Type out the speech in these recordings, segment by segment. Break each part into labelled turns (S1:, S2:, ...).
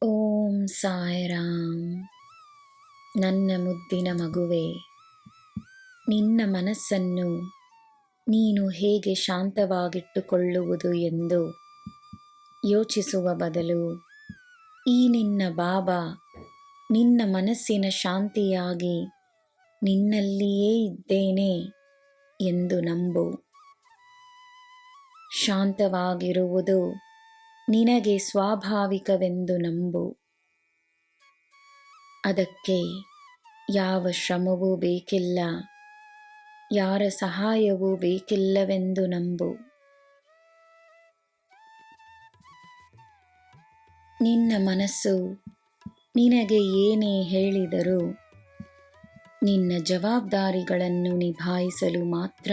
S1: ಓಂ ಸಾಯಿರಾಮ್. ನನ್ನ ಮುದ್ದಿನ ಮಗುವೆ, ನಿನ್ನ ಮನಸ್ಸನ್ನು ನೀನು ಹೇಗೆ ಶಾಂತವಾಗಿಟ್ಟುಕೊಳ್ಳುವುದು ಎಂದು ಯೋಚಿಸುವ ಬದಲು ಈ ನಿನ್ನ ಬಾಬಾ ನಿನ್ನ ಮನಸ್ಸಿನ ಶಾಂತಿಯಾಗಿ ನಿನ್ನಲ್ಲಿಯೇ ಇದ್ದೇನೆ ಎಂದು ನಂಬು. ಶಾಂತವಾಗಿರುವುದು ನಿನಗೆ ಸ್ವಾಭಾವಿಕವೆಂದು ನಂಬು. ಅದಕ್ಕೆ ಯಾವ ಶ್ರಮವೂ ಬೇಕಿಲ್ಲ, ಯಾರ ಸಹಾಯವೂ ಬೇಕಿಲ್ಲವೆಂದು ನಂಬು. ನಿನ್ನ ಮನಸ್ಸು ನಿನಗೆ ಏನೇ ಹೇಳಿದರೂ ನಿನ್ನ ಜವಾಬ್ದಾರಿಗಳನ್ನು ನಿಭಾಯಿಸಲು ಮಾತ್ರ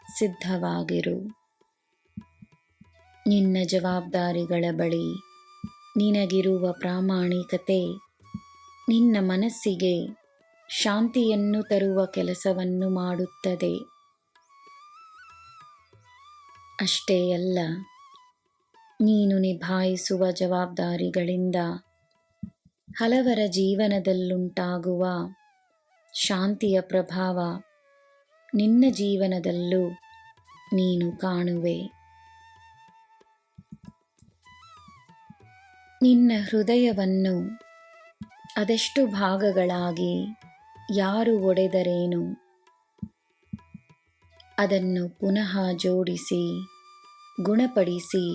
S1: ಸಿದ್ಧವಾಗಿರು. ನಿನ್ನ ಜವಾಬ್ದಾರಿಗಳ ಬಳಿ ನಿನಗಿರುವ ಪ್ರಾಮಾಣಿಕತೆ ನಿನ್ನ ಮನಸ್ಸಿಗೆ ಶಾಂತಿಯನ್ನು ತರುವ ಕೆಲಸವನ್ನು ಮಾಡುತ್ತದೆ. ಅಷ್ಟೇ ಅಲ್ಲ, ನೀನು ನಿಭಾಯಿಸುವ ಜವಾಬ್ದಾರಿಗಳಿಂದ ಹಲವರ ಜೀವನದಲ್ಲುಂಟಾಗುವ ಶಾಂತಿಯ ಪ್ರಭಾವ ನಿನ್ನ ಜೀವನದಲ್ಲೂ ನೀನು ಕಾಣುವೆ. ನಿನ್ನ ಹೃದಯವನ್ನು ಅದೆಷ್ಟು ಭಾಗಗಳಾಗಿ ಯಾರು ಒಡೆದರೇನು, ಅದನ್ನು ಪುನಃ ಜೋಡಿಸಿ ಗುಣಪಡಿಸಿ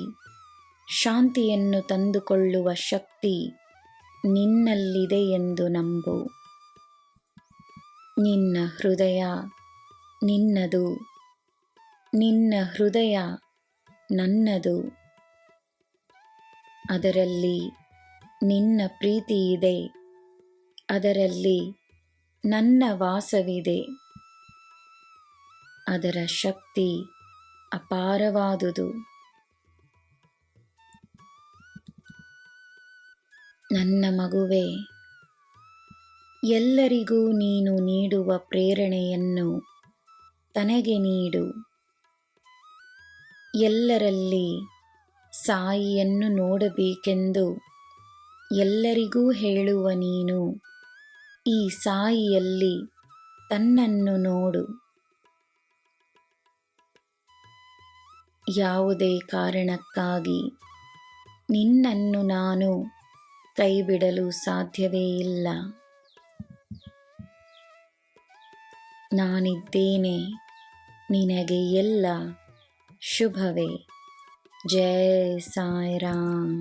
S1: ಶಾಂತಿಯನ್ನು ತಂದುಕೊಳ್ಳುವ ಶಕ್ತಿ ನಿನ್ನಲ್ಲಿದೆ ಎಂದು ನಂಬು. ನಿನ್ನ ಹೃದಯ ನಿನ್ನದು, ನಿನ್ನ ಹೃದಯ ನನ್ನದು. ಅದರಲ್ಲಿ ನಿನ್ನ ಪ್ರೀತಿ ಇದೆ, ಅದರಲ್ಲಿ ನನ್ನ ವಾಸವಿದೆ. ಅದರ ಶಕ್ತಿ ಅಪಾರವಾದುದು. ನನ್ನ ಮಗುವೆ, ಎಲ್ಲರಿಗೂ ನೀನು ನೀಡುವ ಪ್ರೇರಣೆಯನ್ನು ತನಗೆ ನೀಡು. ಎಲ್ಲರಲ್ಲಿ ಸಾಯಿಯನ್ನು ನೋಡಬೇಕೆಂದು ಎಲ್ಲರಿಗೂ ಹೇಳುವ ನೀನು ಈ ಸಾಯಿಯಲ್ಲಿ ತನ್ನನ್ನು ನೋಡು. ಯಾವುದೇ ಕಾರಣಕ್ಕಾಗಿ ನಿನ್ನನ್ನು ನಾನು ಕೈಬಿಡಲು ಸಾಧ್ಯವೇ ಇಲ್ಲ. ನಾನಿದ್ದೇನೆ, ನಿನಗೆ ಎಲ್ಲ ಶುಭವೇ. ಜೈ ಸಾಯಿರಾಮ್.